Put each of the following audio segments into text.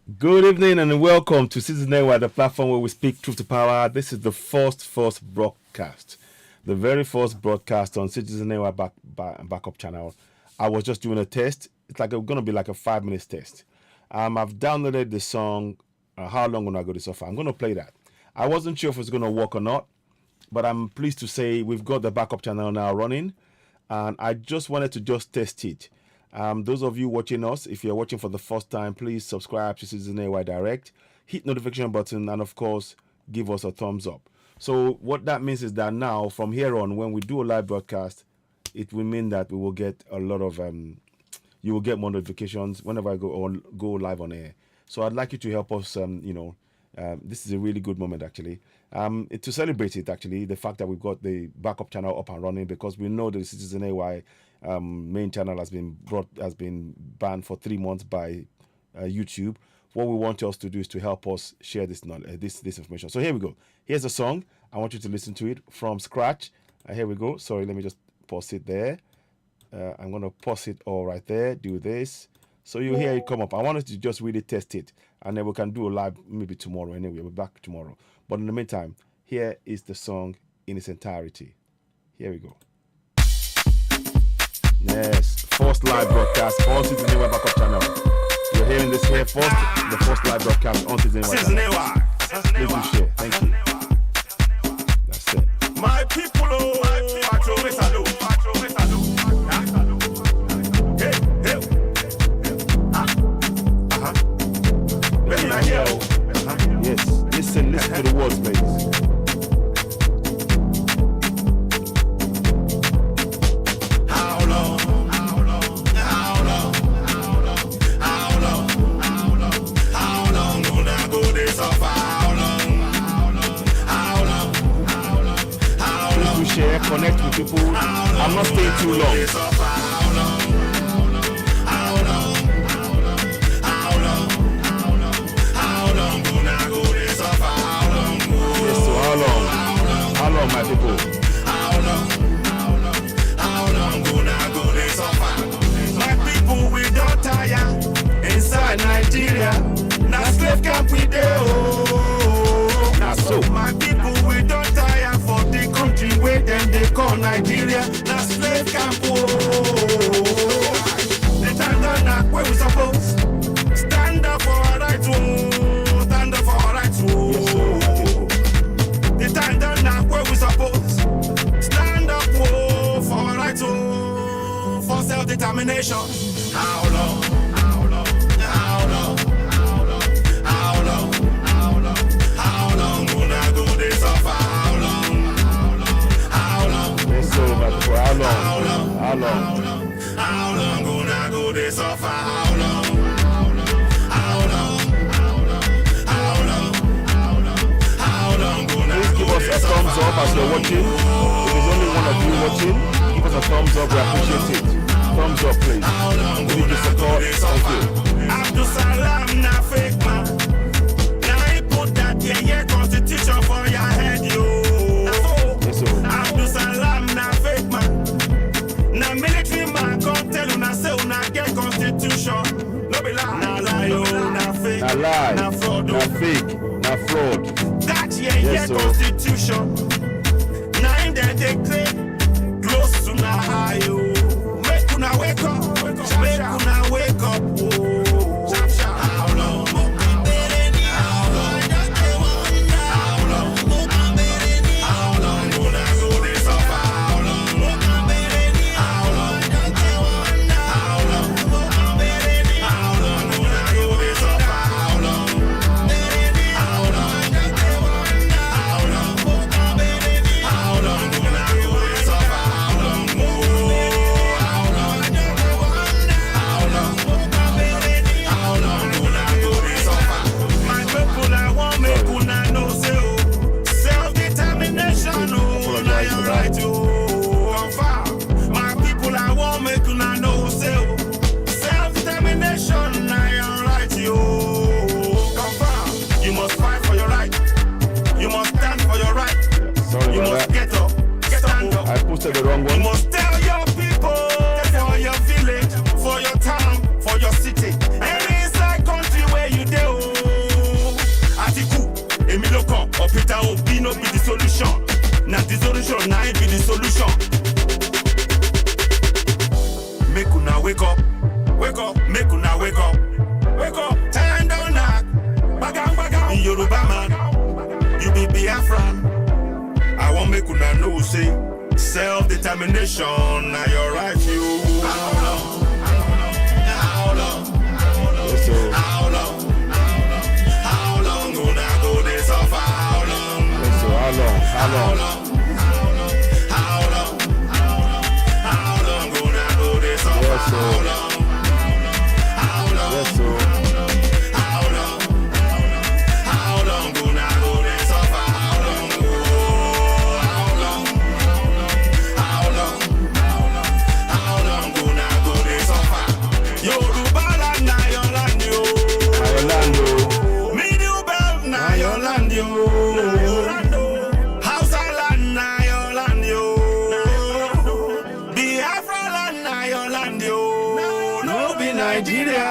Good evening and welcome to Citizen Network, the platform where we speak truth to power. This is the first broadcast, the very first broadcast on Citizen Network backup channel. I was just doing a test. It's like going to be like a 5 minute test. I've downloaded the song. How long will I go this offer? I'm going to play that. I wasn't sure if it's going to work or not, but I'm pleased to say we've got the backup channel now running, and I just wanted to just test it. Those of you watching us, if you're watching for the first time, please subscribe to Citizen AY Direct, hit notification button, and of course, give us a thumbs up. So what that means is that now, from here on, when we do a live broadcast, it will mean that we will get a lot of, you will get more notifications whenever I go live on air. So I'd like you to help us, this is a really good moment actually. To celebrate it actually, the fact that we've got the backup channel up and running, because we know that the Citizen AY main channel has been banned for 3 months by YouTube. What we want us to do is to help us share this information. So here we go. Here's a song. I want you to listen to it from scratch. Here we go. Sorry, let me just pause it there. I'm going to pause it all right there. Do this. So you hear it come up. I want us to just really test it, and then we can do a live maybe tomorrow. Anyway, we're back tomorrow. But in the meantime, here is the song in its entirety. Here we go. Yes, first live broadcast on Citizen AY backup channel. You're hearing this here first, the first live broadcast on Citizen AY channel. Please do share. Thank you. That's it. My people, Yes, listen to the words, please. Share, connect with people. I'm not staying too long. Yes, so how long, my people? My people, we don't tire inside Nigeria. Now slave camp we do. Now so my people, we don't tire for the country where them they call Nigeria. Now slave camp. The time done now where we suppose stand up for our rights. Stand up for our rights. The time done now where we suppose stand up for our rights. For self-determination. How long? How long? How long? How long? How long? How long? How long gonna go this suffer? How long? How long? yes, so my people, how long? How long? How long? How long gonna go this suffer? How long? How long? How long? How long gonna Please give go us a this thumbs suffer? up as you're watching. If there's only one of you watching, give us a thumbs up. We appreciate it. Thumbs up, please. We need the support. Thank you. Abdul Salam na fake man. Now he put that constitution for your head, yo. Yes, so Abdul Salam na fake man. Now military man come tell you na say una get constitution. No be lie, na lie, yo, na fake, na lie, na fraud, na fake, na fraud. that Yes, so constitution. Now in there they claim close to na high, yo. Make una wake up, make una wake up, oh. How long? How long? How long? How long gonna go this suffer? How long? How long? How long? How long gonna go this suffer? How long? How long? How long? How long gonna go this suffer? How long? How long? How long? How long gonna go this suffer? My people, I want make una know say oh, self-determination oh, na your right oh, confirm. My people, I want make una know say oh, self-determination na your right oh, confirm. You must fight for your right. You must stand for your right. sorry You about must that. get up, stand up. I posted the wrong You one. must tell your people, for your village, for your town, for your city, and inside country where you do. Wake up, make una wake up. Wake up, time don't knock. Bagang, bagang. Yoruba man, you be Biafran. I won't make una know, say, self-determination, now your right, you. How long? How long? Yes, sir. How long? How long gonna go this off? How long? Yes, sir. How long? How long? How long? How long gonna go this off? Yes, sir. How long? How long? Yes, sir. How long? How long gonna go this off? How long? Oh, how long? How long? How long gonna go this off? Yoruba land, na your land, yo. Orlando. Middle belt, na your land, yo. Hausa land, na your land, yo. Biafra land, na your land, yo. No be Nigeria,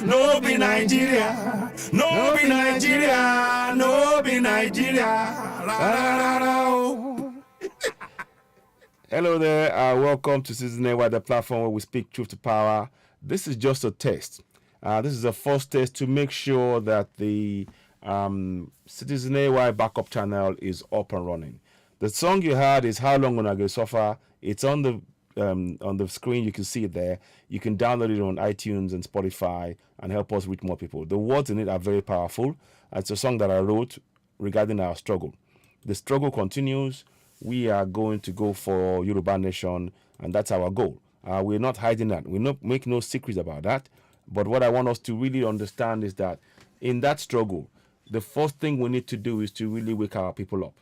no be Nigeria, no be Nigeria, no be Nigeria. La, la, la, la, oh. Hello there. Welcome to Citizen AY, the platform where we speak truth to power. This is just a test. This is a first test to make sure that the Citizen AY backup channel is up and running. The song you heard is How Long Gonna Go Suffer. It's on the screen. You can see it there. You can download it on iTunes and Spotify and help us reach more people. The words in it are very powerful. It's a song that I wrote regarding our struggle. The struggle continues. We are going to go for Yoruba Nation, and that's our goal. We're not hiding that. We're not making no secrets about that. But what I want us to really understand is that in that struggle, the first thing we need to do is to really wake our people up.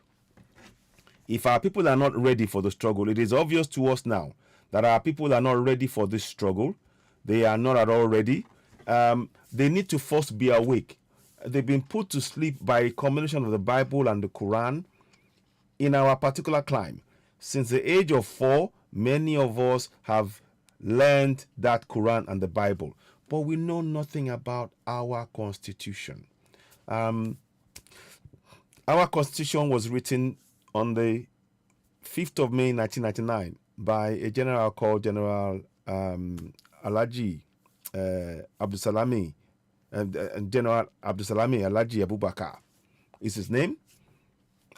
If our people are not ready for the struggle, it is obvious to us now that our people are not ready for this struggle. They are not at all ready. They need to first be awake. They've been put to sleep by a combination of the Bible and the Quran in our particular climb. Since the age of 4, many of us have learned that Quran and the Bible, but we know nothing about our constitution. Our constitution was written on the 5th of May 1999 by a general called General Alhaji Abdulsalami, General Abdulsalami Alhaji Abubakar is his name.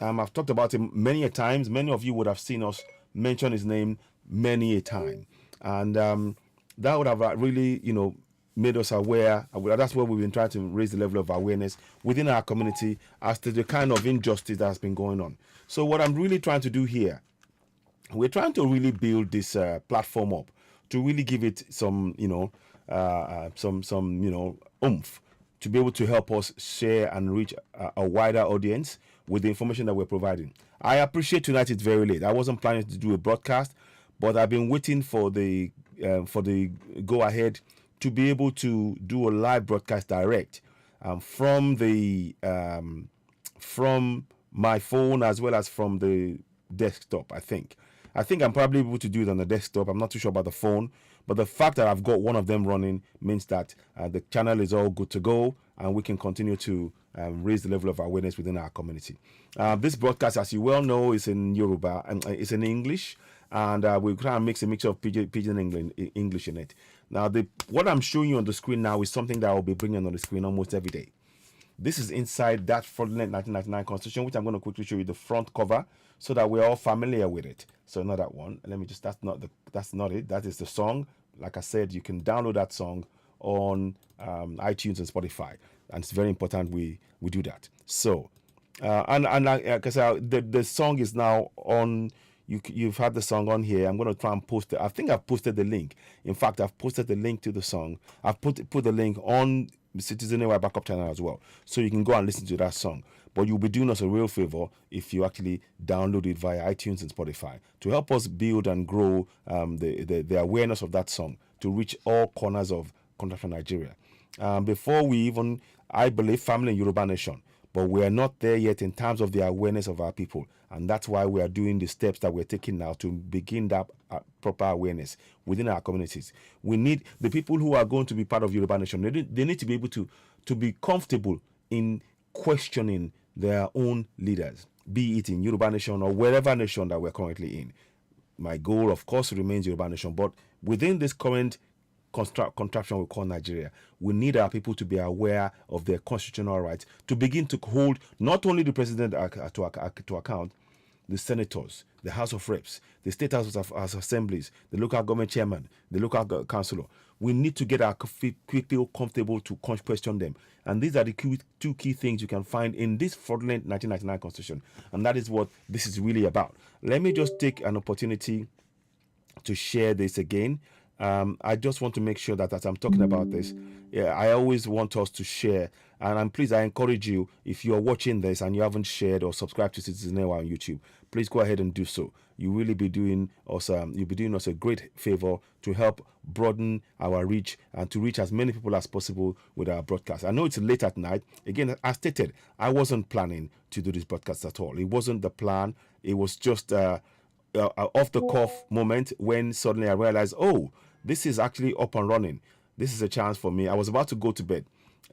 I've talked about him many a times. Many of you would have seen us mention his name many a time. And that would have really, made us aware. That's where we've been trying to raise the level of awareness within our community as to the kind of injustice that has been going on. So what I'm really trying to do here, we're trying to really build this platform up to really give it some, oomph to be able to help us share and reach a wider audience with the information that we're providing. I appreciate tonight it's very late. I wasn't planning to do a broadcast, but I've been waiting for the go ahead to be able to do a live broadcast direct from my phone as well as from the desktop. I think I'm probably able to do it on the desktop. I'm not too sure about the phone, but the fact that I've got one of them running means that the channel is all good to go and we can continue to raise the level of awareness within our community. This broadcast, as you well know, is in Yoruba and it's in English, and we try and mix a mixture of Pidgin English in it. Now, what I'm showing you on the screen now is something that I'll be bringing on the screen almost every day. This is inside that fraudulent 1999 Constitution, which I'm going to quickly show you the front cover so that we're all familiar with it. So not that one. Let me just, that's not it. That is the song. Like I said, you can download that song on iTunes and Spotify. And it's very important we do that. So, because the song is now on, you've had the song on here. I'm going to try and post it. I think I've posted the link. In fact, I've posted the link to the song. I've put the link on the Citizen AY backup channel as well. So you can go and listen to that song. But you'll be doing us a real favor if you actually download it via iTunes and Spotify to help us build and grow the awareness of that song to reach all corners of continental Nigeria. Before we even, I believe, family in Yoruba Nation, but we are not there yet in terms of the awareness of our people. And that's why we are doing the steps that we're taking now to begin that proper awareness within our communities. We need the people who are going to be part of Yoruba Nation. They need to be able to be comfortable in questioning their own leaders, be it in Yoruba Nation or wherever nation that we're currently in. My goal, of course, remains Yoruba Nation, but within this current contraption we call Nigeria. We need our people to be aware of their constitutional rights, to begin to hold not only the president to account, the senators, the House of Reps, the state House of assemblies, the local government chairman, the local councillor. We need to get our people comfortable to question them. And these are the two key things you can find in this fraudulent 1999 constitution. And that is what this is really about. Let me just take an opportunity to share this again. I just want to make sure that as I'm talking about this, I always want us to share. And please, I encourage you, if you are watching this and you haven't shared or subscribed to Citizen Newa on YouTube, please go ahead and do so. You really be doing us, you'll be doing us a great favor to help broaden our reach and to reach as many people as possible with our broadcast. I know it's late at night. Again, as stated, I wasn't planning to do this broadcast at all. It wasn't the plan. It was just off the cuff moment when suddenly I realized, oh, this is actually up and running. This is a chance for me. I was about to go to bed.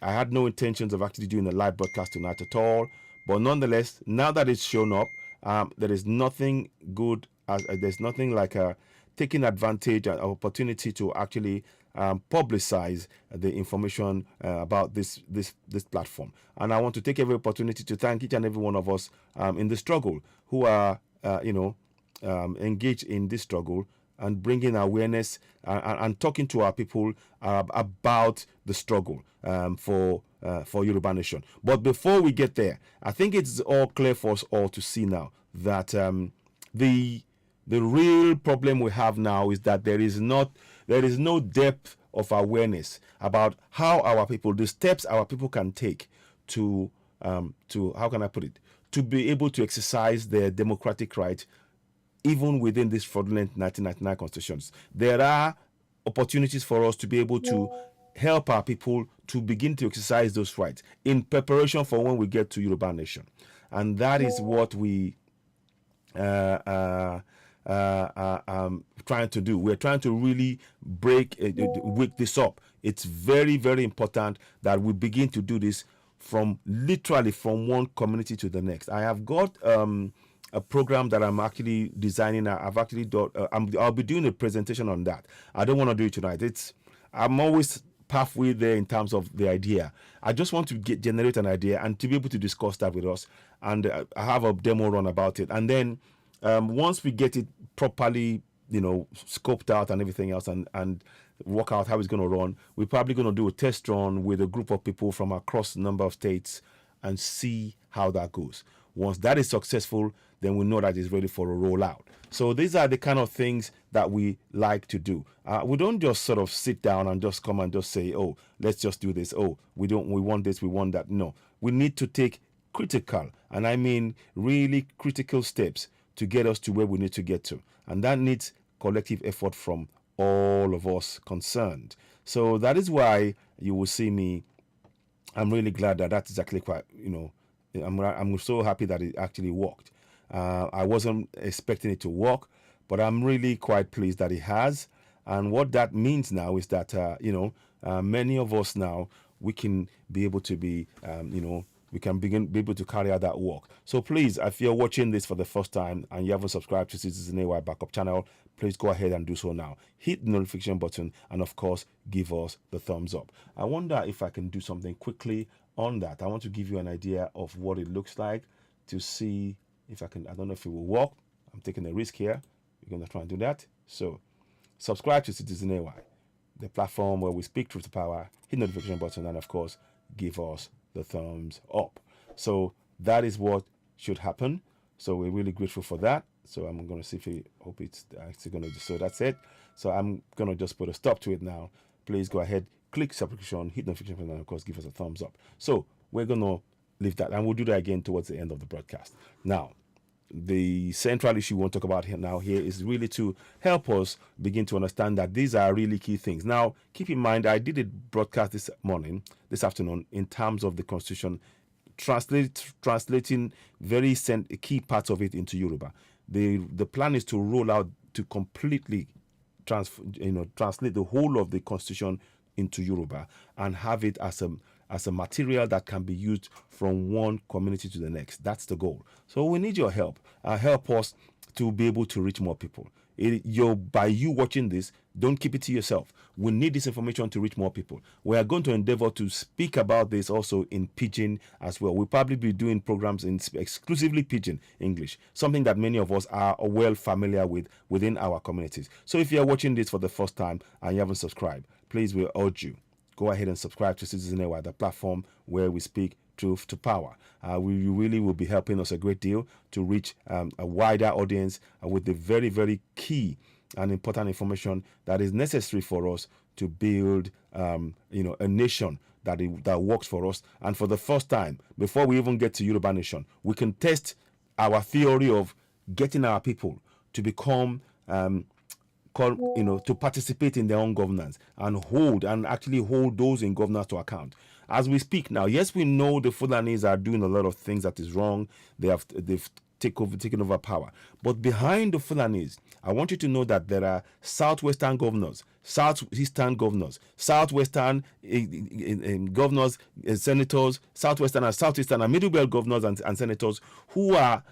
I had no intentions of actually doing a live broadcast tonight at all. But nonetheless, now that it's shown up, there is nothing good. There's nothing like taking advantage of opportunity to actually publicize the information about this platform. And I want to take every opportunity to thank each and every one of us in the struggle who are, engaged in this struggle and bringing awareness and talking to our people about the struggle for Yoruba Nation. But before we get there, I think it's all clear for us all to see now that the real problem we have now is that there is no depth of awareness about how our people, the steps our people can take to how can I put it, to be able to exercise their democratic right even within this fraudulent 1999 constitutions. There are opportunities for us to be able to help our people to begin to exercise those rights in preparation for when we get to Yoruba Nation. And that is what we trying to do. We're trying to really wake this up. It's very, very important that we begin to do this literally from one community to the next. I have got a program that I'm actually designing. I've actually done. I'll be doing a presentation on that. I don't want to do it tonight. I'm always halfway there in terms of the idea. I just want to generate an idea and to be able to discuss that with us, and I have a demo run about it. And then once we get it properly, scoped out and everything else, and work out how it's going to run, we're probably going to do a test run with a group of people from across a number of states and see how that goes. Once that is successful, then we know that it's ready for a rollout. So these are the kind of things that we like to do. We don't just sort of sit down and just come and just say, oh, let's just do this. Oh, we want this, we want that. No, we need to take critical, and I mean really critical steps to get us to where we need to get to. And that needs collective effort from all of us concerned. So that is why you will see me. I'm really glad that that's exactly quite, I'm so happy that it actually worked. I wasn't expecting it to work, but I'm really quite pleased that it has. And what that means now is that, many of us now, we can be able to be, we can be able to carry out that work. So please, if you're watching this for the first time and you haven't subscribed to Citizen AY Backup channel, please go ahead and do so now. Hit the notification button and, of course, give us the thumbs up. I wonder if I can do something quickly on that. I want to give you an idea of what it looks like to see if I can. I don't know if it will work. I'm taking a risk here. We're going to try and do that. So subscribe to Citizen AY, the platform where we speak truth to power. Hit the notification button and, of course, give us the thumbs up. So that is what should happen. So we're really grateful for that. So I'm going to see if we hope it's actually going to do. So that's it. So I'm going to just put a stop to it now. Please go ahead, click subscription, hit notification, and of course give us a thumbs up. So we're going to leave that, and we'll do that again towards the end of the broadcast. Now, the central issue we want to talk about here is really to help us begin to understand that these are really key things. Now, keep in mind, I did a broadcast this afternoon, in terms of the Constitution, translating very key parts of it into Yoruba. The plan is to roll out to completely translate the whole of the Constitution into Yoruba and have it as a material that can be used from one community to the next. That's the goal. So we need your help. Help us to be able to reach more people. By you watching this, don't keep it to yourself. We need this information to reach more people. We are going to endeavor to speak about this also in Pidgin as well. We'll probably be doing programs in exclusively Pidgin English, something that many of us are well familiar with within our communities. So if you're watching this for the first time and you haven't subscribed, please, we urge you, go ahead and subscribe to Citizen Network, the platform where we speak truth to power. We really will be helping us a great deal to reach a wider audience with the very, very key and important information that is necessary for us to build, a nation that works for us. And for the first time, before we even get to Yoruba Nation, we can test our theory of getting our people to become to participate in their own governance and actually hold those in governance to account. As we speak now, yes, we know the Fulanis are doing a lot of things that is wrong. They've taken over power. But behind the Fulanis, I want you to know that there are southwestern governors, southeastern governors, southwestern governors, senators, southwestern and southeastern and middle belt governors and senators who are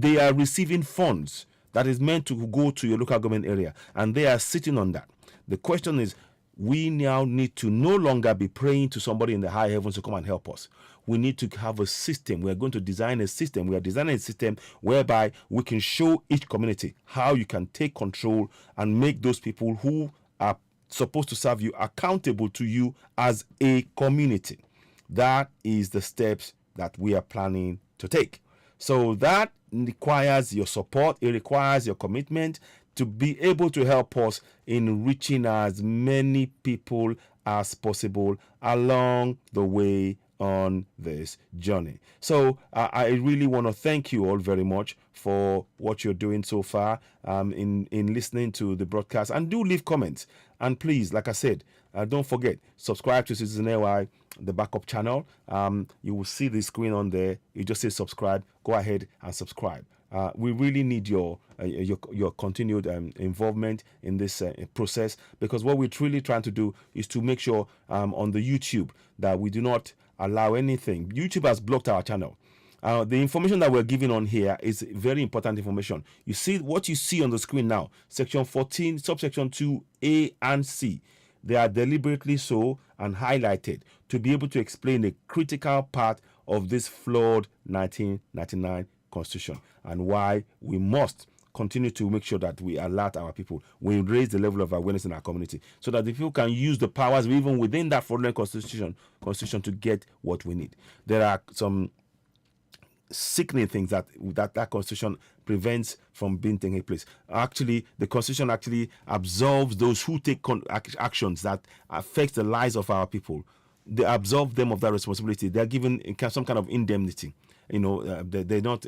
receiving funds that is meant to go to your local government area, and they are sitting on that. The question is, we now need to no longer be praying to somebody in the high heavens to come and help us. We need to have a system. We are going to design a system. We are designing a system whereby we can show each community how you can take control and make those people who are supposed to serve you accountable to you as a community. That is the steps that we are planning to take. So that requires your support. It requires your commitment to be able to help us in reaching as many people as possible along the way on this journey. So I really want to thank you all very much for what you're doing so far in listening to the broadcast, and do leave comments. And please, like I said, don't forget, subscribe to Citizen AY, the backup channel. You will see the screen on there. You just say subscribe. Go ahead and subscribe. We really need your continued involvement in this process, because what we're truly trying to do is to make sure on the YouTube that we do not allow anything. YouTube has blocked our channel. The information that we're giving on here is very important information. You see what you see on the screen now, section 14, subsection 2A and C. They are deliberately so and highlighted to be able to explain a critical part of this flawed 1999 Constitution, and why we must continue to make sure that we alert our people, we raise the level of awareness in our community, so that the people can use the powers even within that fraudulent constitution to get what we need. There are some sickening things that constitution prevents from being taking place. Actually, the constitution actually absolves those who take actions that affect the lives of our people. They absolve them of that responsibility. They are given some kind of indemnity. They're not,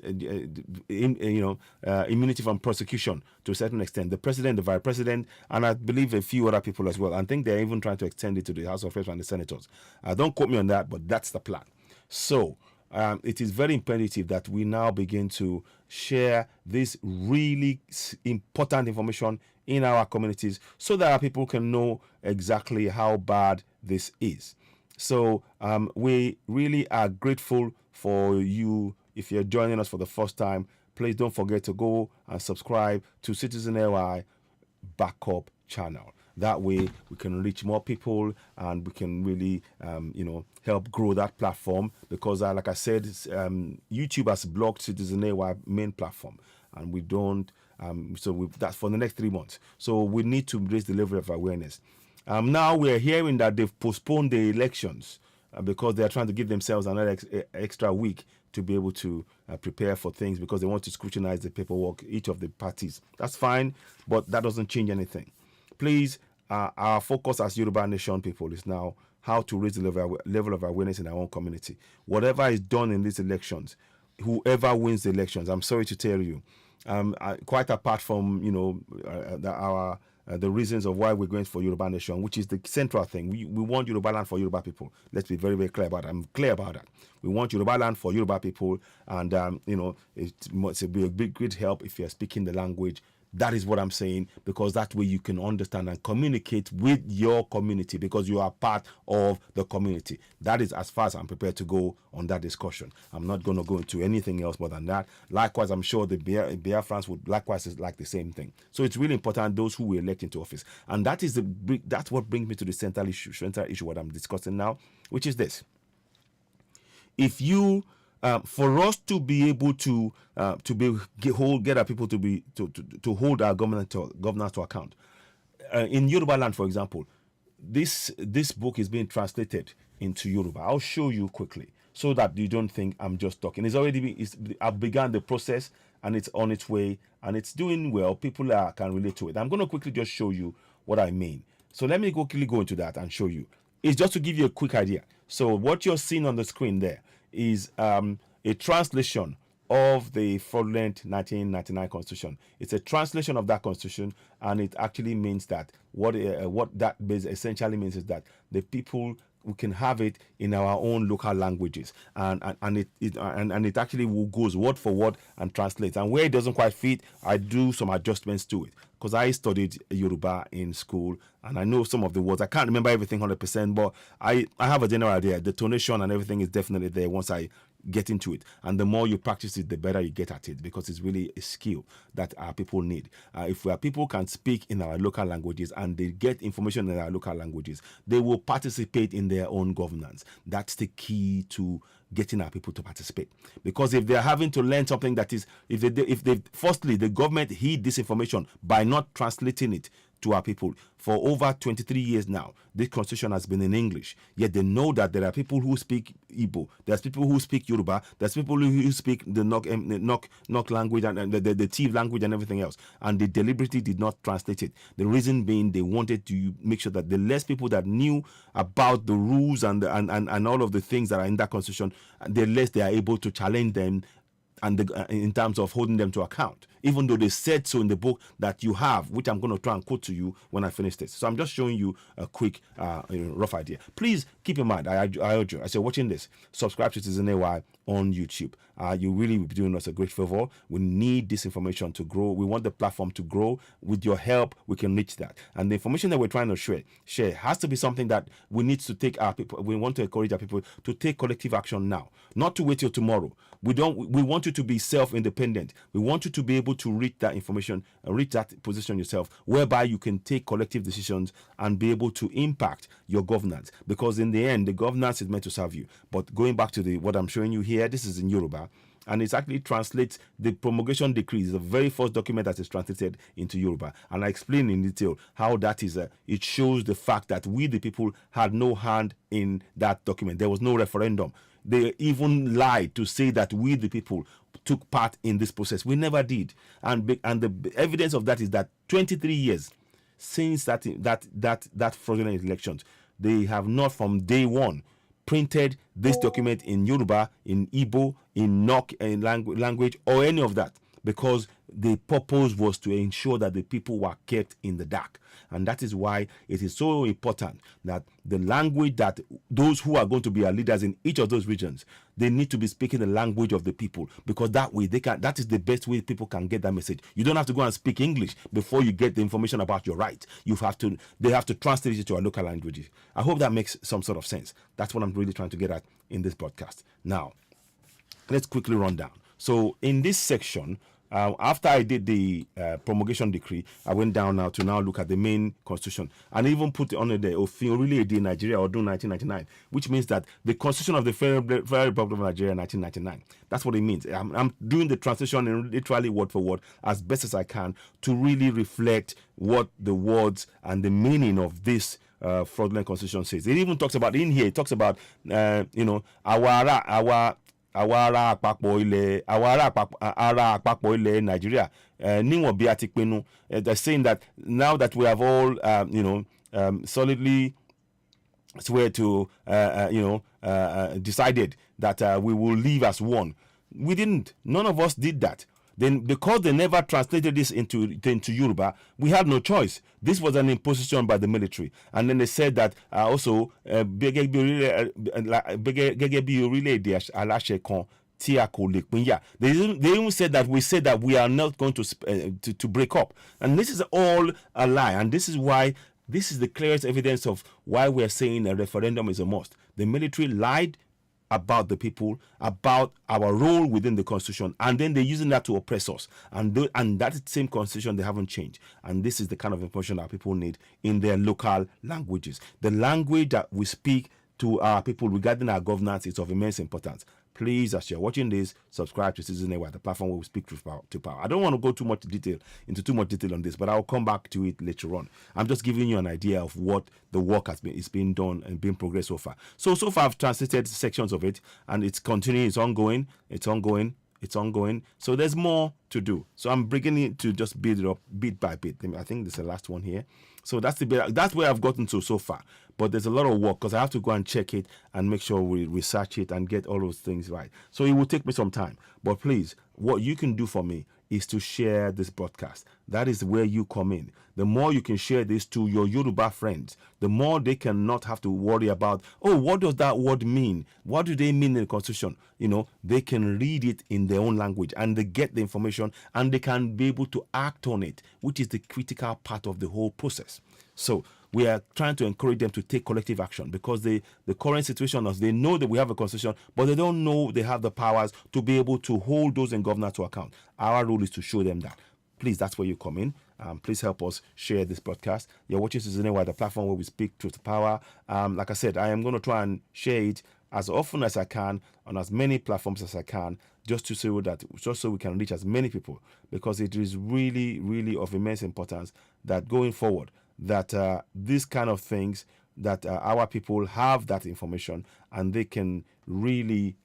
immunity from prosecution to a certain extent. The president, the vice president, and I believe a few other people as well. I think they're even trying to extend it to the House of Reps and the senators. Don't quote me on that, but that's the plan. So it is very imperative that we now begin to share this really important information in our communities, so that our people can know exactly how bad this is. So we really are grateful for you. If you're joining us for the first time, please don't forget to go and subscribe to Citizen AY backup channel. That way we can reach more people, and we can really help grow that platform, because like I said, YouTube has blocked Citizen AY main platform, and we don't that's for the next 3 months. So we need to raise the level of awareness. Now we're hearing that they've postponed the elections because they're trying to give themselves another extra week to be able to prepare for things, because they want to scrutinize the paperwork, each of the parties. That's fine, but that doesn't change anything. Please, our focus as Yoruba Nation people is now how to raise the level of awareness in our own community. Whatever is done in these elections, whoever wins the elections, I'm sorry to tell you, quite apart from the reasons of why we're going for Yoruba Nation, which is the central thing. We want Yoruba land for Yoruba people. Let's be very, very clear about that. I'm clear about that. We want Yoruba land for Yoruba people, and it must be a big, great help if you're speaking the language That is what I'm saying, because that way you can understand and communicate with your community, because you are part of the community. That is as far as I'm prepared to go on that discussion. I'm not going to go into anything else more than that. Likewise, I'm sure the Biafrans would likewise is like the same thing. So it's really important, those who we elect into office. And that's what brings me to the central issue what I'm discussing now, which is this. If you for us to be able to get our people to hold our government governance to account, in Yoruba land, for example, this book is being translated into Yoruba. I'll show you quickly so that you don't think I'm just talking. I've begun the process and it's on its way and it's doing well. People can relate to it. I'm going to quickly just show you what I mean. So let me quickly go into that and show you. It's just to give you a quick idea. So what you're seeing on the screen there is a translation of the fraudulent 1999 Constitution. It's a translation of that Constitution, and it actually means that what that essentially means is that the people, we can have it in our own local languages, and it actually goes word for word and translates. And where it doesn't quite fit, I do some adjustments to it, because I studied Yoruba in school and I know some of the words. I can't remember everything 100%, but I have a general idea. The tonation and everything is definitely there once I get into it, and the more you practice it, the better you get at it, because it's really a skill that our people need. If our people can speak in our local languages and they get information in our local languages, they will participate in their own governance. That's the key to getting our people to participate, because if they're having to learn something that is, if they firstly, the government hid this information by not translating it to our people. For over 23 years now, this constitution has been in English, yet they know that there are people who speak Igbo, there's people who speak Yoruba, there's people who speak the Nok language and the Tiv language and everything else, and they deliberately did not translate it. The reason being, they wanted to make sure that the less people that knew about the rules and all of the things that are in that constitution, the less they are able to challenge them, and in terms of holding them to account, even though they said so in the book that you have, which I'm going to try and quote to you when I finish this. So I'm just showing you a quick, rough idea. Please keep in mind, I urge you, as you're watching this, subscribe to Citizen AY on YouTube. You really will be doing us a great favor. We need this information to grow. We want the platform to grow. With your help, we can reach that. And the information that we're trying to share has to be something that we need to take our people. We want to encourage our people to take collective action now, not to wait till tomorrow. We want you to be self-independent. We want you to be able to reach that information, reach that position yourself, whereby you can take collective decisions and be able to impact your governance. Because in the end, the governance is meant to serve you. But going back to what I'm showing you here, this is in Yoruba, and it actually translates the promulgation decree. Is the very first document that is translated into Yoruba, and I explain in detail how that is. It shows the fact that we, the people, had no hand in that document. There was no referendum. They even lied to say that we, the people, took part in this process. We never did, and the evidence of that is that 23 years since that fraudulent elections, they have not from day one printed this document in Yoruba, in Igbo, in Nok language, or any of that, because the purpose was to ensure that the people were kept in the dark. And that is why it is so important that the language that those who are going to be our leaders in each of those regions, they need to be speaking the language of the people, because that way that is the best way people can get that message. You don't have to go and speak English before you get the information about your right. They have to translate it to our local languages. I hope that makes some sort of sense. That's what I'm really trying to get at in this podcast. Now, let's quickly run down. So in this section, after I did the promulgation decree, I went down now to look at the main constitution, and even put on there Òfin Orílẹ̀-èdè Nigeria Ọdún 1999, which means that the constitution of the Federal Republic of Nigeria 1999. That's what it means. I'm doing the translation in literally word for word as best as I can to really reflect what the words and the meaning of this fraudulent constitution says. It even talks about, in here, it talks about àwa ará àpapọ̀ ilẹ̀ Nigeria níwọ̀n bí a ti pinnu. They're saying that now that we have all solidly swear to decided that we will live as one. We didn't. None of us did that. Then, because they never translated this into Yoruba, we had no choice. This was an imposition by the military. And then they said that also, gẹ́gẹ́ bí orílẹ̀-èdè aláṣẹ kan Tiako Lekpinya. They even said that we said that we are not going to break up. And this is all a lie. And this is why this is the clearest evidence of why we're saying a referendum is a must. The military lied about the people, about our role within the constitution, and then they're using that to oppress us. And that same constitution they haven't changed. And this is the kind of information that people need in their local languages. The language that we speak to our people regarding our governance is of immense importance. Please, as you're watching this, subscribe to Citizen Network, the platform where we speak truth to power. I don't want to go into too much detail on this, but I'll come back to it later on. I'm just giving you an idea of what the work is being done and being progressed so far. So far I've translated sections of it, and it's continuing, it's ongoing. So there's more to do. So I'm beginning to just build it up bit by bit. I think this is the last one here. So that's where I've gotten to so far. But there's a lot of work because I have to go and check it and make sure we research it and get all those things right. So it will take me some time. But please, what you can do for me is to share this broadcast. That is where you come in. The more you can share this to your Yoruba friends, the more they cannot have to worry about, oh, what does that word mean? What do they mean in the Constitution? They can read it in their own language and they get the information and they can be able to act on it, which is the critical part of the whole process. So we are trying to encourage them to take collective action because the current situation is they know that we have a constitution, but they don't know they have the powers to be able to hold those in governance to account. Our role is to show them that. Please, that's where you come in. Please help us share this broadcast. You're watching Citizen Network, the platform where we speak truth to power. Like I said, I am going to try and share it as often as I can on as many platforms as I can, just so we can reach as many people, because it is really, really of immense importance that going forward, that these kind of things, that our people have that information and they can really,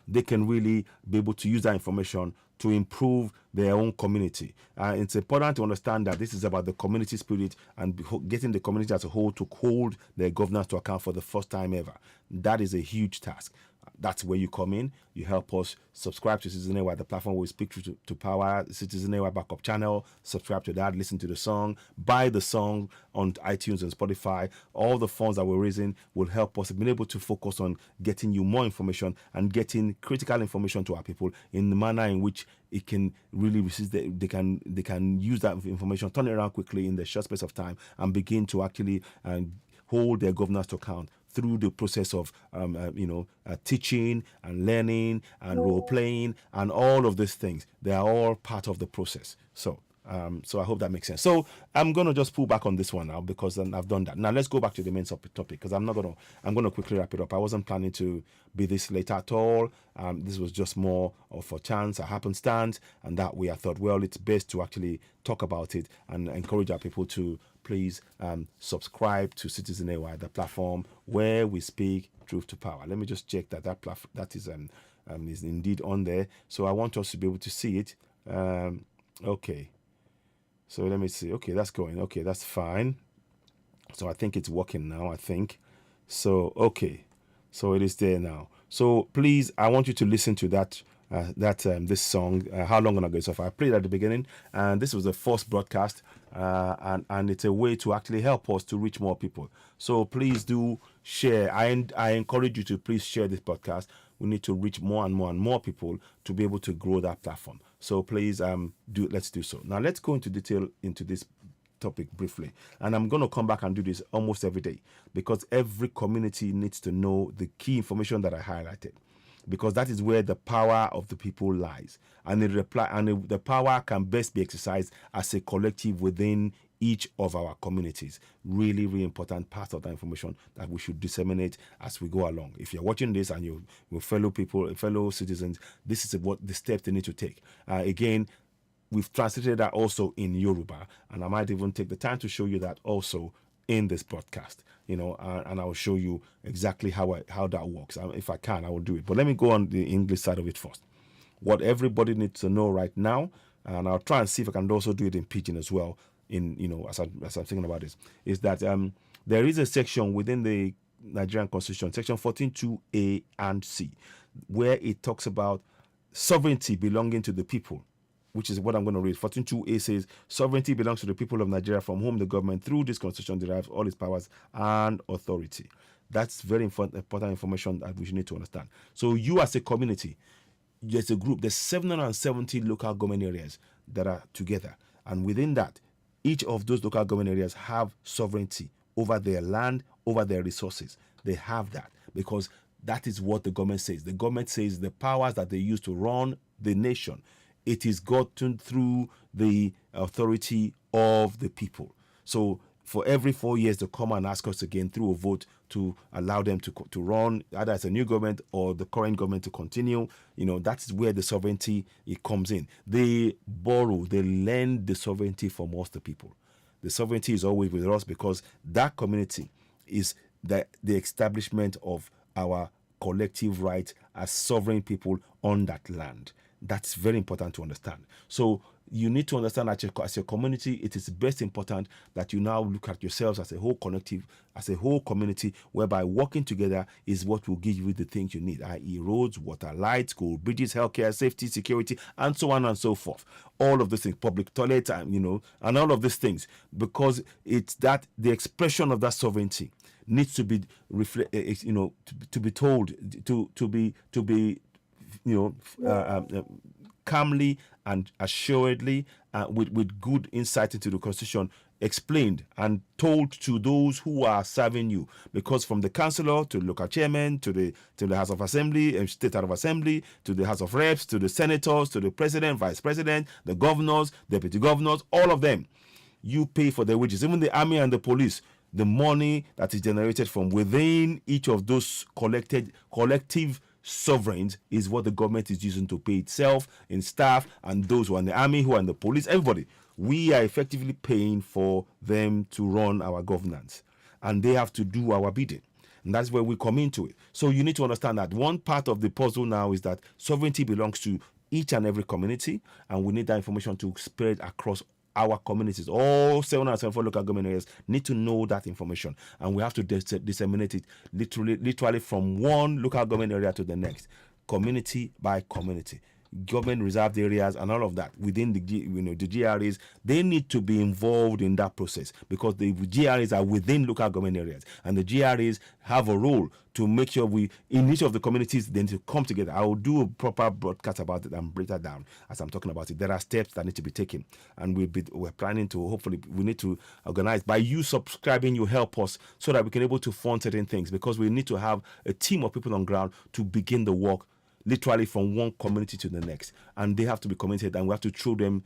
they can really be able to use that information to improve their own community. It's important to understand that this is about the community spirit and getting the community as a whole to hold their governance to account for the first time ever. That is a huge task. That's where you come in. You help us subscribe to Citizen Network, the platform where we speak to power, Citizen Network backup channel. Subscribe to that, listen to the song, buy the song on iTunes and Spotify. All the funds that we're raising will help us be able to focus on getting you more information and getting critical information to our people in the manner in which it can really resist. They can use that information, turn it around quickly in the short space of time, and begin to actually hold their governance to account through the process of teaching and learning and role playing and all of these things. They are all part of the process. So I hope that makes sense. So I'm going to just pull back on this one now because I've done that. Now let's go back to the main topic because I'm going to quickly wrap it up. I wasn't planning to be this late at all. This was just more of a chance, a happenstance, and that way I thought, well, it's best to actually talk about it and encourage our people to please subscribe to Citizen Network, the platform where we speak truth to power. Let me just check that platform that is indeed on there. So I want us to be able to see it. Okay. So let me see. Okay, that's going. Okay, that's fine. So I think it's working now, I think. So, okay. So it is there now. So please, I want you to listen to this song, How Long Gonna Go So Far. I played at the beginning, and this was the first broadcast, and it's a way to actually help us to reach more people. So please do share. I encourage you to please share this podcast. We need to reach more and more and more people to be able to grow that platform. So please let's do so. Now let's go into detail into this topic briefly, and I'm going to come back and do this almost every day because every community needs to know the key information that I highlighted, because that is where the power of the people lies, and the power can best be exercised as a collective within each of our communities. Really, really important part of that information that we should disseminate as we go along. If you're watching this and you're fellow citizens, this is what the steps they need to take. Again, we've translated that also in Yoruba, and I might even take the time to show you that also in this broadcast, and I will show you exactly how that works. If I can, I will do it. But let me go on the English side of it first. What everybody needs to know right now, and I'll try and see if I can also do it in Pidgin as well, as I'm thinking about this, is that there is a section within the Nigerian Constitution, section 14(2)(a) and (c), where it talks about sovereignty belonging to the people, which is what I'm going to read. 14(2)(a) says, sovereignty belongs to the people of Nigeria, from whom the government through this constitution derives all its powers and authority. That's very important information that we should need to understand. So you as a community, there's a group, there's 770 local government areas that are together. And within that, each of those local government areas have sovereignty over their land, over their resources. They have that because that is what the government says. The government says the powers that they use to run the nation, it is gotten through the authority of the people. So for every 4 years, they come and ask us again through a vote to allow them to run, either as a new government or the current government to continue. That's where the sovereignty it comes in. They borrow, they lend the sovereignty from us, the people. The sovereignty is always with us because that community is the establishment of our collective right as sovereign people on that land. That's very important to understand. So you need to understand that as a community, it is best important that you now look at yourselves as a whole collective, as a whole community, whereby working together is what will give you the things you need, i.e. roads, water, lights, school, bridges, healthcare, safety, security, and so on and so forth. All of these things, public toilets, and all of these things, because it's that the expression of that sovereignty needs to be to be told, to be calmly and assuredly, with good insight into the Constitution, explained and told to those who are serving you. Because from the councillor to the local chairman to the House of Assembly and State House of Assembly to the House of Reps to the senators to the president, vice president, the governors, deputy governors, all of them, you pay for their wages. Even the army and the police, the money that is generated from within each of those collective sovereigns is what the government is using to pay itself in staff and those who are in the army, who are in the police, everybody. We are effectively paying for them to run our governance, and they have to do our bidding. And that's where we come into it. So you need to understand that one part of the puzzle now is that sovereignty belongs to each and every community, and we need that information to spread across our communities. All 774 local government areas need to know that information, and we have to disseminate it literally from one local government area to the next, community by community. Government reserved areas and all of that within the GRAs, they need to be involved in that process because the GRAs are within local government areas, and the GRAs have a role to make sure in each of the communities, then to come together. I will do a proper broadcast about it and break that down as I'm talking about it. There are steps that need to be taken, and we're planning to, hopefully, we need to organize. By you subscribing, you help us so that we can able to fund certain things, because we need to have a team of people on ground to begin the work literally from one community to the next, and they have to be committed, and we have to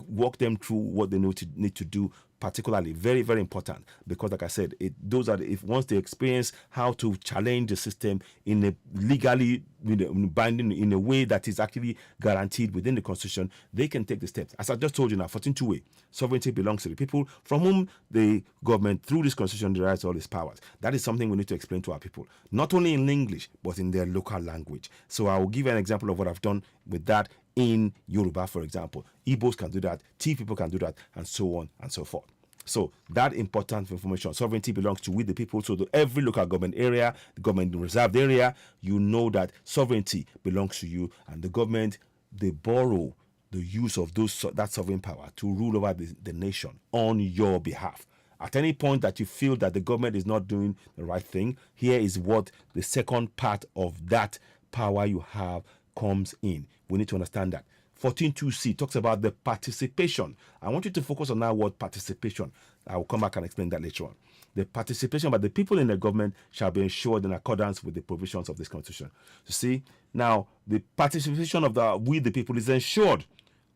walk them through what they need to do, particularly very, very important, because like I said, if once they experience how to challenge the system in a legally binding, in a way that is actually guaranteed within the Constitution, they can take the steps. As I just told you now, 14.2a, sovereignty belongs to the people from whom the government, through this Constitution, derives all its powers. That is something we need to explain to our people, not only in English, but in their local language. So I will give you an example of what I've done with that in Yoruba, for example. Igbos can do that, Tea people can do that, and so on and so forth. So that important information, sovereignty belongs to we the people. So to every local government area, the government reserved area, you know that sovereignty belongs to you, and the government, they borrow the use of that sovereign power to rule over the nation on your behalf. At any point that you feel that the government is not doing the right thing, here is what the second part of that power you have comes in. We need to understand that. 14.2c talks about the participation. I want you to focus on that word participation. I will come back and explain that later on. The participation by the people in the government shall be ensured in accordance with the provisions of this Constitution. You see, now the participation of the people is ensured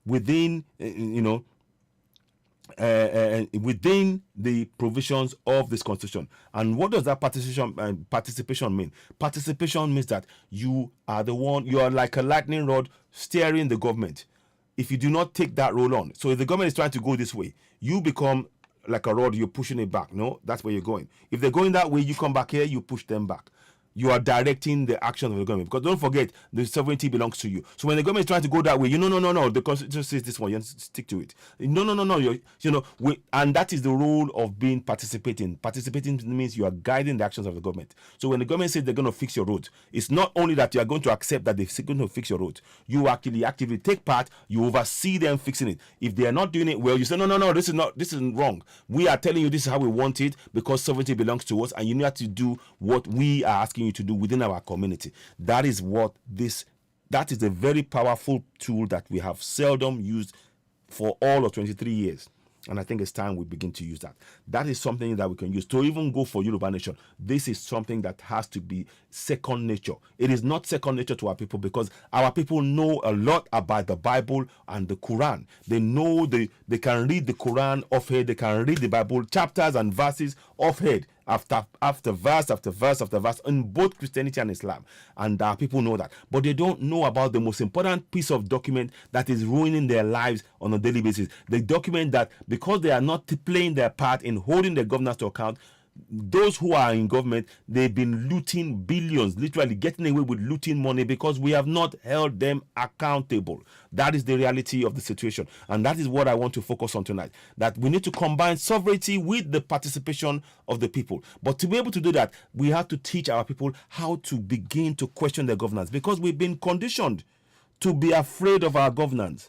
within, within the provisions of this Constitution. And what does that participation mean? Participation means that you are like a lightning rod steering the government. If you do not take that role on, so if the government is trying to go this way, you become like a rod, you're pushing it back. No, that's where you're going. If they're going that way, you come back here, you push them back. you are directing the actions of the government. Because don't forget, the sovereignty belongs to you. So when the government is trying to go that way, no, the constitution says this one, you have to stick to it. No, and that is the role of being participating. Participating means you are guiding the actions of the government. So when the government says they're going to fix your road, it's not only that you are going to accept that they're going to fix your road. You actually actively take part. You oversee them fixing it. If they are not doing it well, you say no, this is wrong. We are telling you this is how we want it because sovereignty belongs to us, and you need to do what we are asking you to do within our community. That is a very powerful tool that we have seldom used for all of 23 years. And I think it's time we begin to use that. That is something that we can use to even go for Yoruba Nation. This is something that has to be second nature. It is not second nature to our people because our people know a lot about the Bible and the Quran. They know they can read the Quran off head. They can read the Bible chapters and verses off head. After verse after verse after verse in both Christianity and Islam, and people know that, but they don't know about the most important piece of document that is ruining their lives on a daily basis. The document that, because they are not playing their part in holding the governors to account, those who are in government, they've been looting billions, literally getting away with looting money because we have not held them accountable. That is the reality of the situation, and that is what I want to focus on tonight. That we need to combine sovereignty with the participation of the people. But to be able to do that, we have to teach our people how to begin to question their governance, because we've been conditioned to be afraid of our governance.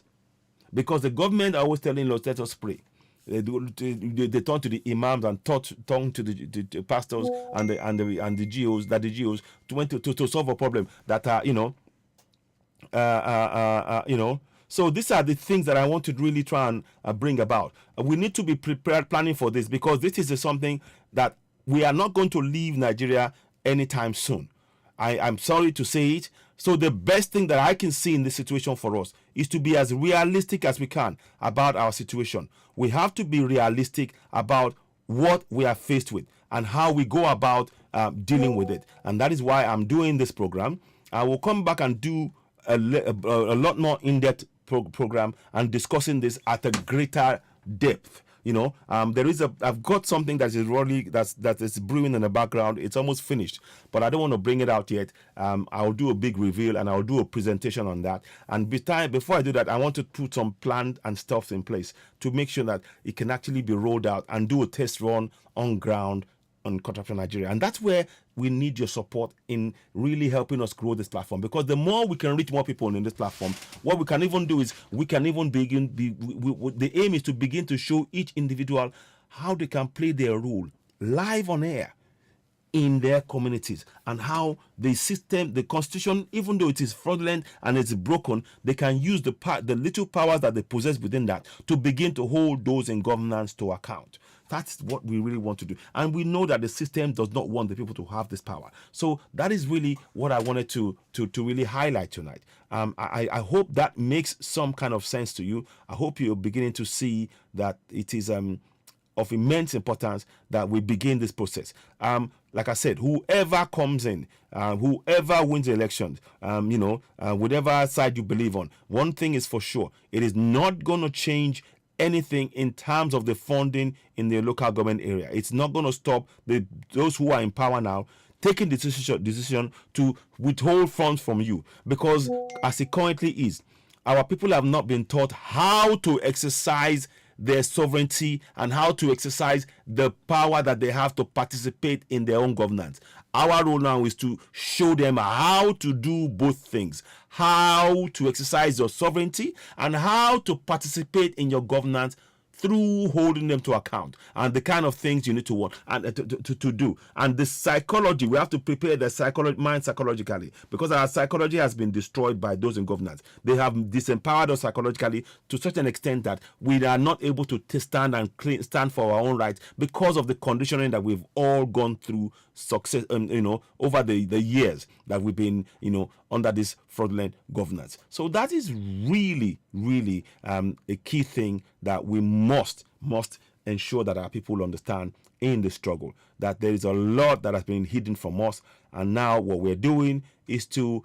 Because the government are always telling us, let us pray. They turn to the imams and turn to the pastors and the GOs, that the GOs to solve a problem that are So these are the things that I want to really try and bring about. We need to be prepared, planning for this, because this is something that we are not going to leave Nigeria anytime soon. I'm sorry to say it. So the best thing that I can see in this situation for us is to be as realistic as we can about our situation. We have to be realistic about what we are faced with and how we go about dealing with it. And that is why I'm doing this program. I will come back and do a lot more in-depth program and discussing this at a greater depth. I've got something that is really that is brewing in the background. It's almost finished, but I don't want to bring it out yet. I'll do a big reveal and I'll do a presentation on that. And before I do that, I want to put some plan and stuff in place to make sure that it can actually be rolled out and do a test run on ground on Contraption Nigeria. And that's where we need your support in really helping us grow this platform, because the more we can reach more people in this platform, what we can even do is we can even the aim is to begin to show each individual how they can play their role live on air in their communities, and how the system, the constitution, even though it is fraudulent and it's broken, they can use the little powers that they possess within that to begin to hold those in governance to account. That's what we really want to do. And we know that the system does not want the people to have this power. So that is really what I wanted to really highlight tonight. I hope that makes some kind of sense to you. I hope you're beginning to see that it is of immense importance that we begin this process. Like I said, whoever comes in, whoever wins the election, whatever side you believe on, one thing is for sure: it is not going to change anything in terms of the funding in the local government area. It's not going to stop those who are in power now taking the decision to withhold funds from you, because as it currently is, our people have not been taught how to exercise their sovereignty and how to exercise the power that they have to participate in their own governance. Our role now is to show them how to do both things: how to exercise your sovereignty and how to participate in your governance through holding them to account, and the kind of things you need to want and to do. And the psychology, we have to prepare the mind psychologically, because our psychology has been destroyed by those in governance. They have disempowered us psychologically to such an extent that we are not able to stand for our own rights because of the conditioning that we've all gone through success, over the years that we've been, under this fraudulent governance. So that is really, really a key thing that we must ensure that our people understand in the struggle, that there is a lot that has been hidden from us, and now what we're doing is to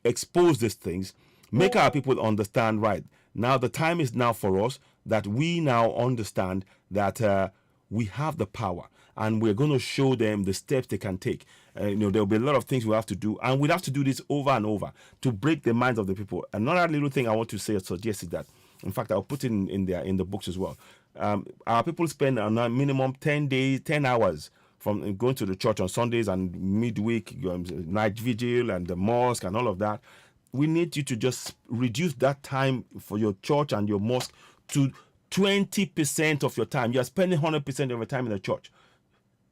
expose these things, make our people understand, right, now the time is now for us, that we now understand that we have the power, and we're going to show them the steps they can take. There'll be a lot of things we have to do, and we'll have to do this over and over to break the minds of the people. Another little thing I want to say or suggest is that, in fact, I'll put it in the books as well. Our people spend a minimum 10 hours from going to the church on Sundays and midweek, night vigil and the mosque and all of that. We need you to just reduce that time for your church and your mosque to 20% of your time. You're spending 100% of your time in the church.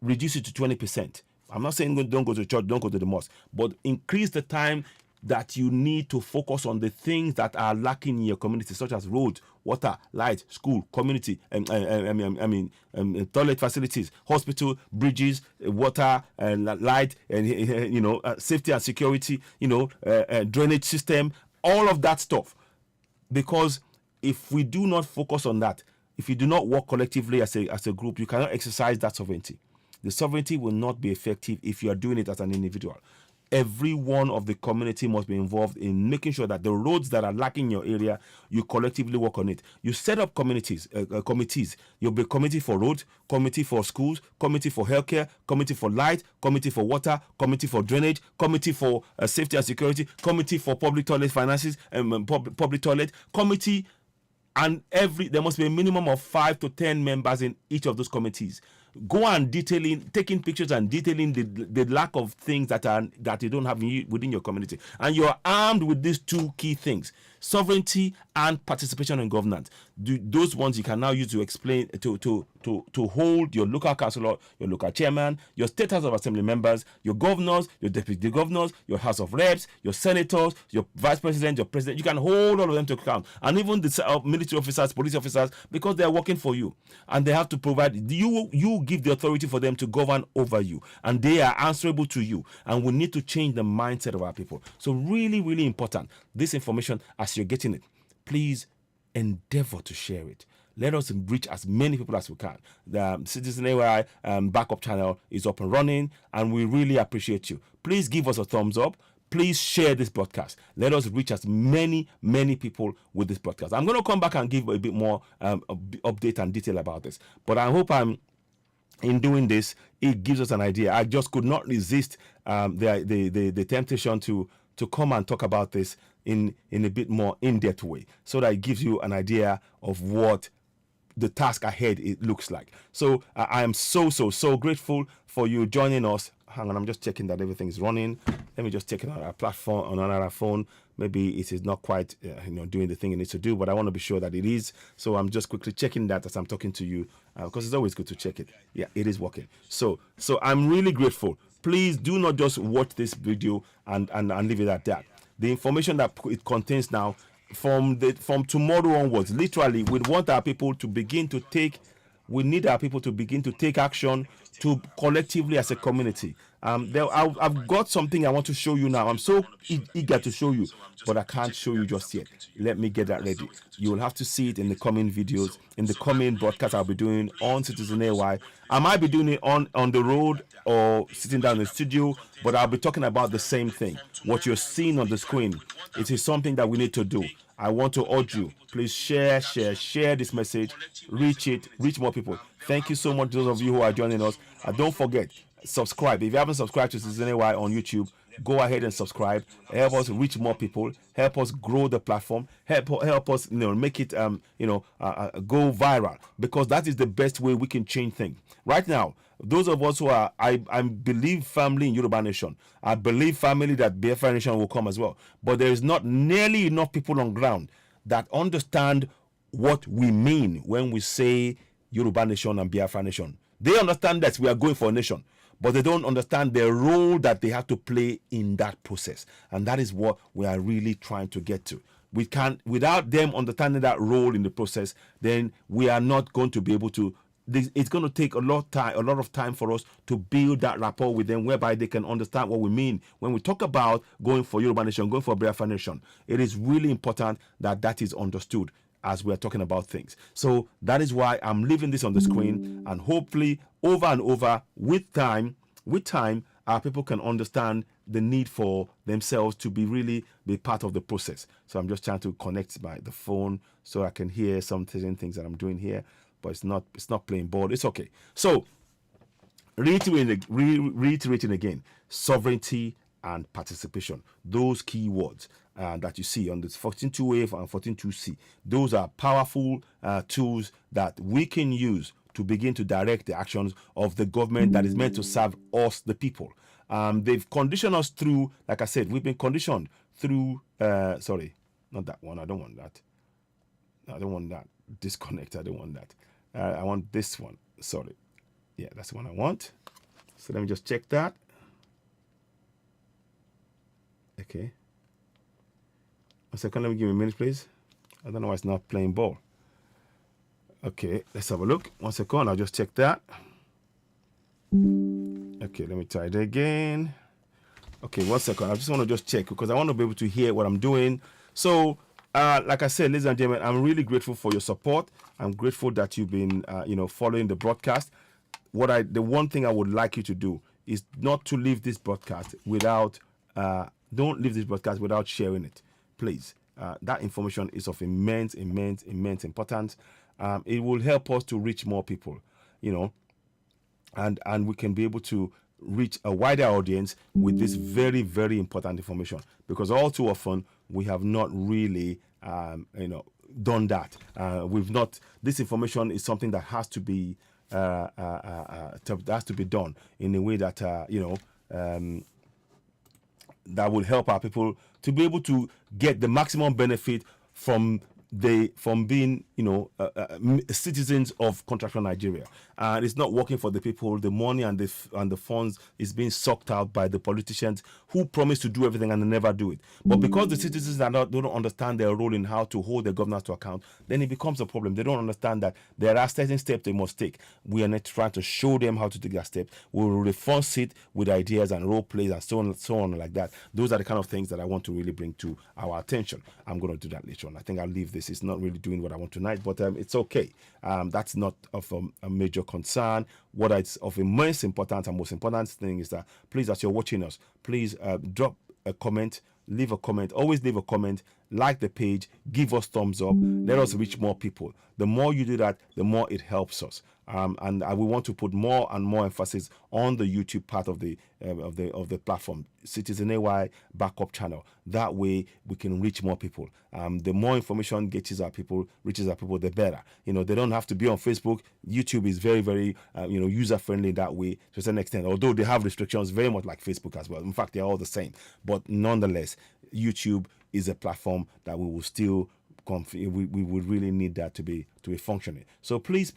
Reduce it to 20%. I'm not saying don't go to church, don't go to the mosque, but increase the time that you need to focus on the things that are lacking in your community, such as roads, water, light, school, community, toilet facilities, hospital, bridges, water, light, and safety and security, drainage system, all of that stuff. Because if we do not focus on that, if you do not work collectively as a group, you cannot exercise that sovereignty. The sovereignty will not be effective if you are doing it as an individual. Every one of the community must be involved in making sure that the roads that are lacking in your area, you collectively work on it. You set up committees. You'll be committee for roads, committee for schools, committee for healthcare, committee for light, committee for water, committee for drainage, committee for safety and security, committee for public toilet finances, public toilet, committee, and there must be a minimum of 5 to 10 members in each of those committees. Go and taking pictures and detailing the lack of things that you don't have within your community. And you're armed with these two key things: sovereignty and participation in governance. Those ones you can now use to explain, to hold your local councillor, your local chairman, your state house of assembly members, your governors, your deputy governors, your house of reps, your senators, your vice president, your president. You can hold all of them to account, and even the military officers, police officers, because they are working for you and they have to provide you give the authority for them to govern over you, and they are answerable to you. And we need to change the mindset of our people. So really, really important. This information, as you're getting it, please endeavor to share it. Let us reach as many people as we can. The Citizen AY backup channel is up and running, and we really appreciate you. Please give us a thumbs up. Please share this broadcast. Let us reach as many people with this broadcast. I'm going to come back and give a bit more update and detail about this. But I hope in doing this, it gives us an idea. I just could not resist the temptation to come and talk about this in a bit more in-depth way, so that it gives you an idea of what the task ahead it looks like. So I am so grateful for you joining us. Hang on, I'm just checking that everything is running. Let me just check it on our platform, on another phone. Maybe it is not quite doing the thing it needs to do, but I want to be sure that it is. So I'm just quickly checking that as I'm talking to you, because it's always good to check it. Yeah, it is working. So I'm really grateful. Please do not just watch this video and leave it at that. The information that it contains now, from tomorrow onwards, literally, we want our people to begin to take. We need our people to begin to take action to collectively as a community. I've got something I want to show you now. I'm so eager to show you, but I can't show you just yet. Let me get that ready. You will have to see it in the coming videos, in the coming broadcast I'll be doing on Citizen AY. I might be doing it on the road or sitting down in the studio, but I'll be talking about the same thing. What you're seeing on the screen, it is something that we need to do. I want to urge you, please share this message, reach more people. Thank you so much, those of you who are joining us. Don't forget, subscribe. If you haven't subscribed to Citizen AY on YouTube, go ahead and subscribe. Help us reach more people. Help us grow the platform. Help us, make it, go viral, because that is the best way we can change things. Right now, those of us who are, I believe firmly in Yoruba Nation. I believe firmly that Biafra Nation will come as well. But there is not nearly enough people on ground that understand what we mean when we say Yoruba Nation and Biafra Nation. They understand that we are going for a nation, but they don't understand the role that they have to play in that process. And that is what we are really trying to get to. We can't, without them understanding that role in the process, then we are not going to be able to. It's going to take a lot of time for us to build that rapport with them, whereby they can understand what we mean when we talk about going for Yoruba Nation, going for Biafra Nation. It is really important that is understood as we are talking about things. So that is why I'm leaving this on the screen, and hopefully over and over with time, our people can understand the need for themselves to be part of the process. So I'm just trying to connect the phone so I can hear some things that I'm doing here. but it's not playing ball. It's okay. So reiterating again, sovereignty and participation, those key words that you see on the 14.2a and 14.2c, those are powerful tools that we can use to begin to direct the actions of the government that is meant to serve us, the people. They've conditioned us through, like I said, we've been conditioned through, sorry, not that one, I don't want that. I don't want that. Disconnect, I don't want that. I want this one, sorry. Yeah, that's the one I want. So let me just check that. Okay. A second, let me give me a minute, please. I don't know why it's not playing ball. Okay, let's have a look. 1 second, I'll just check that. Okay, let me try it again. Okay, 1 second. I just want to just check because I want to be able to hear what I'm doing. So, like I said, ladies and gentlemen, I'm really grateful for your support. I'm grateful that you've been, following the broadcast. The one thing I would like you to do is not to leave this broadcast without, don't leave this broadcast without sharing it, please. That information is of immense importance. It will help us to reach more people, and we can be able to reach a wider audience with this very, very important information, because all too often we have not really, done that. This information is something that has to be, done in a way that, that will help our people to be able to get the maximum benefit from being, citizens of contractual Nigeria. And it's not working for the people. The money and the funds is being sucked out by the politicians who promise to do everything and they never do it. But because the citizens don't understand their role in how to hold their governors to account, then it becomes a problem. They don't understand that there are certain steps they must take. We are not trying to show them how to take that step. We will reinforce it with ideas and role plays and so on like that. Those are the kind of things that I want to really bring to our attention. I'm going to do that later on. I think I'll leave this. It's not really doing what I want tonight, but it's okay. That's not of a major concern. What is of immense importance and most important thing is that, please, as you're watching us, please drop a comment, leave a comment, always leave a comment, like the page, give us thumbs up, let us reach more people. The more you do that, the more it helps us. And we want to put more and more emphasis on the YouTube part of the platform, Citizen AY backup channel. That way we can reach more people. The more information reaches our people, the better. They don't have to be on Facebook. YouTube is very, very user friendly that way to a certain extent. Although they have restrictions, very much like Facebook as well. In fact, they're all the same. But nonetheless, YouTube is a platform that we will still we would really need that to be functioning. So please.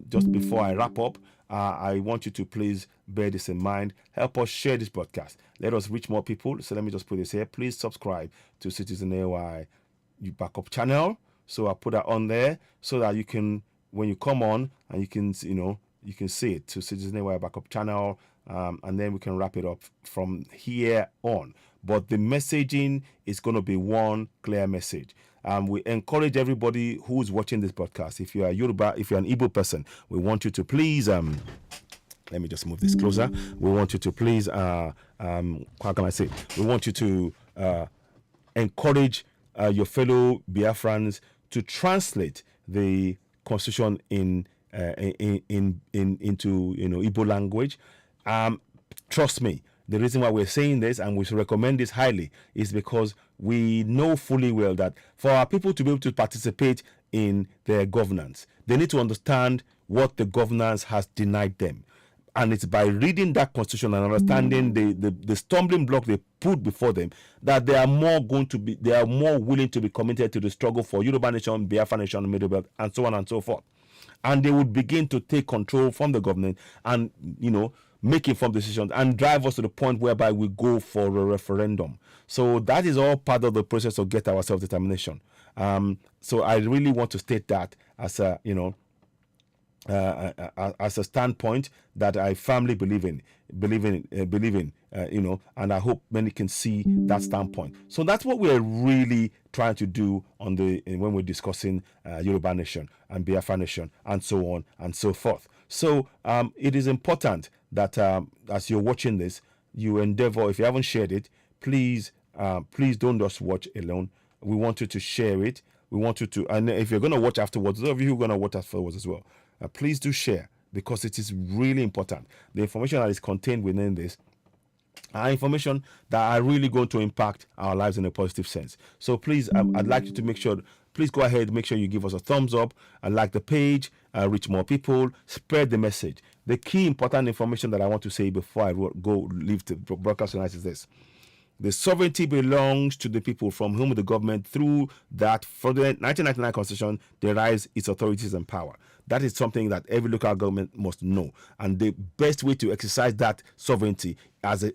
Just before I wrap up, I want you to please bear this in mind. Help us share this broadcast. Let us reach more people. So let me just put this here. Please subscribe to Citizen AY backup channel. So I'll put that on there so that you can, when you come on, and you can see it to Citizen AY backup channel, and then we can wrap it up from here on. But the messaging is going to be one clear message. We encourage everybody who's watching this broadcast. If you are Yoruba, if you're an Igbo person, we want you to please, let me just move this closer. We want you to please, how can I say? We want you to encourage your fellow Biafrans to translate the constitution into Igbo language. Trust me. The reason why we're saying this, and we should recommend this highly, is because we know fully well that for our people to be able to participate in their governance, they need to understand what the governance has denied them. And it's by reading that constitution and understanding the stumbling block they put before them that they are more willing to be committed to the struggle for Yoruba nation, Biafra nation, Middle Belt, and so on and so forth. And they would begin to take control from the government and, make informed decisions and drive us to the point whereby we go for a referendum. So that is all part of the process of get our self-determination. So I really want to state that as a, as a standpoint that I firmly believe in, and I hope many can see that standpoint. So that's what we're really trying to do when we're discussing Yoruba nation and Biafra nation and so on and so forth. So it is important that as you're watching this, you endeavor, if you haven't shared it, please don't just watch alone. We want you to share it, We want you to, and if you're going to watch afterwards, those of you who are going to watch afterwards as well, please do share, because it is really important. The information that is contained within this are information that are really going to impact our lives in a positive sense. So please, I'd like you to make sure, please go ahead, make sure you give us a thumbs up and like the page, reach more people, spread the message. The key important information that I want to say before I go leave the broadcast tonight is this: the sovereignty belongs to the people, from whom the government, through that fraudulent 1999 Constitution, derives its authorities and power. That is something that every local government must know. And the best way to exercise that sovereignty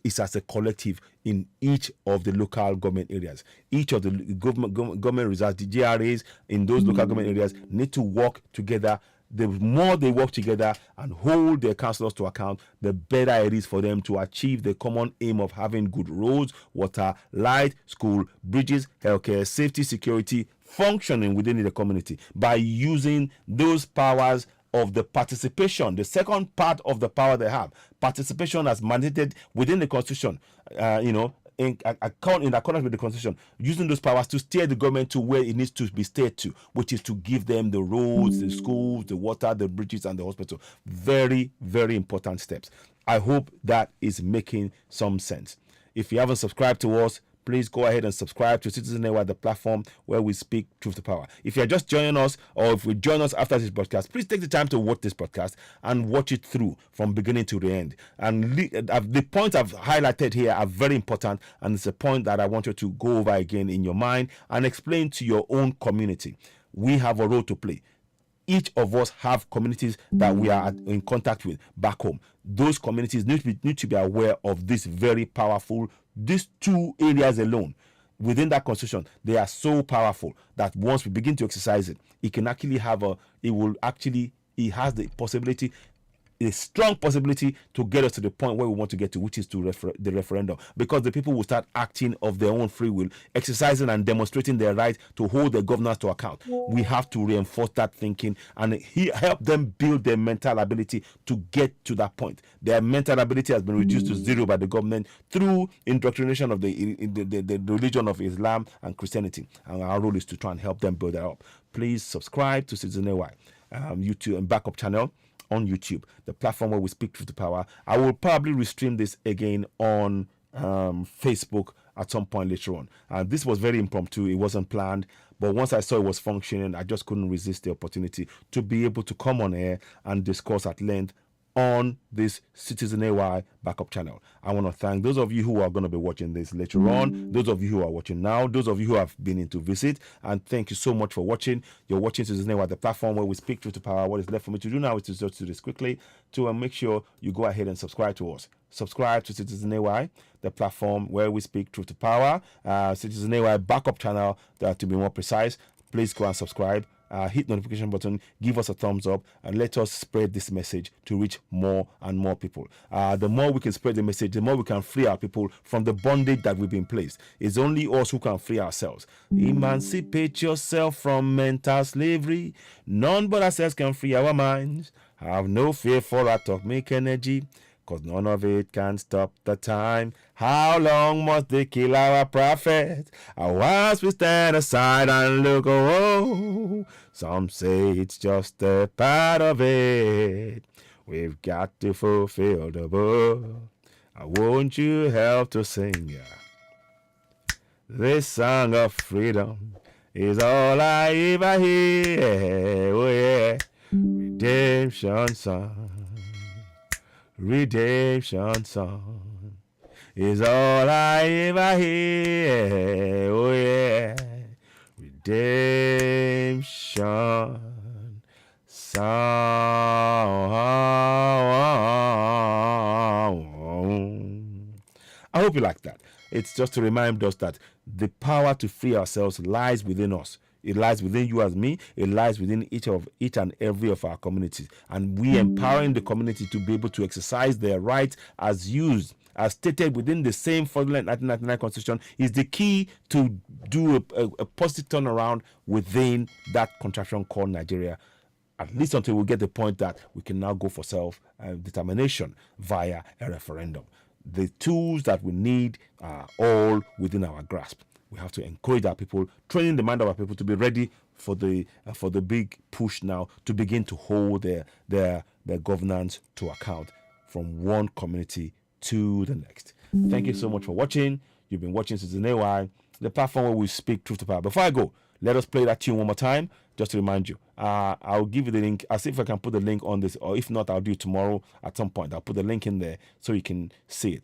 is as a collective in each of the local government areas. Each of the government reserves, the GRAs in those local government areas, need to work together. The more they work together and hold their councillors to account, the better it is for them to achieve the common aim of having good roads, water, light, school, bridges, healthcare, safety, security functioning within the community, by using those powers of the participation. The second part of the power they have, participation as mandated within the Constitution, in accordance with the Constitution, using those powers to steer the government to where it needs to be steered to, which is to give them the roads, the schools, the water, the bridges, and the hospital. Very, very important steps. I hope that is making some sense. If you haven't subscribed to us, please go ahead and subscribe to Citizen Network, the platform where we speak truth to power. If you're just joining us, or if you join us after this broadcast, please take the time to watch this podcast and watch it through from beginning to the end. And the points I've highlighted here are very important, and it's a point that I want you to go over again in your mind and explain to your own community. We have a role to play. Each of us have communities that we are in contact with back home. Those communities need to be aware of this very powerful, these two areas alone within that Constitution. They are so powerful that once we begin to exercise it, it has the possibility, a strong possibility, to get us to the point where we want to get to, which is to the referendum, because the people will start acting of their own free will, exercising and demonstrating their right to hold the governors to account. We have to reinforce that thinking and help them build their mental ability to get to that point. Their mental ability has been reduced to zero by the government through indoctrination of the religion of Islam and Christianity, and our role is to try and help them build that up. Please subscribe to Citizen Network YouTube and backup channel on YouTube, the platform where we speak truth to power. I will probably restream this again on Facebook at some point later on. This was very impromptu. It wasn't planned. But once I saw it was functioning, I just couldn't resist the opportunity to be able to come on air and discuss at length on this Citizen AY backup channel. I want to thank those of you who are going to be watching this later on, those of you who are watching now, those of you who have been in to visit, and thank you so much for watching. You're watching Citizen AY, the platform where we speak truth to power. What is left for me to do now is to just do this quickly to make sure you go ahead and subscribe to us. Subscribe to Citizen AY, the platform where we speak truth to power. Citizen AY backup channel, to be more precise. Please go and subscribe. Hit notification button, give us a thumbs up, and let us spread this message to reach more and more people. The more we can spread the message, the more we can free our people from the bondage that we've been placed. It's only us who can free ourselves. Emancipate yourself from mental slavery. None but ourselves can free our minds. Have no fear for atomic energy, 'cause none of it can stop the time. How long must they kill our prophets? Whilst we stand aside and look, oh, some say it's just a part of it. We've got to fulfill the book. Won't you help to sing? This song of freedom is all I ever hear. Oh yeah, redemption song. Redemption song is all I ever hear. Oh yeah, redemption song. I hope you like that. It's just to remind us that the power to free ourselves lies within us. It lies within you as me. It lies within each and every of our communities. And we empowering the community to be able to exercise their rights as stated within the same fraudulent 1999 Constitution is the key to do a positive turnaround within that contraption called Nigeria, at least until we get the point that we can now go for self-determination via a referendum. The tools that we need are all within our grasp. We have to encourage our people, training the mind of our people to be ready for the big push now to begin to hold their governance to account from one community to the next. Thank you so much for watching. You've been watching Citizen AY, the platform where we speak truth to power. Before I go, let us play that tune one more time, just to remind you. I'll give you the link. I'll see if I can put the link on this, or if not, I'll do it tomorrow at some point. I'll put the link in there so you can see it.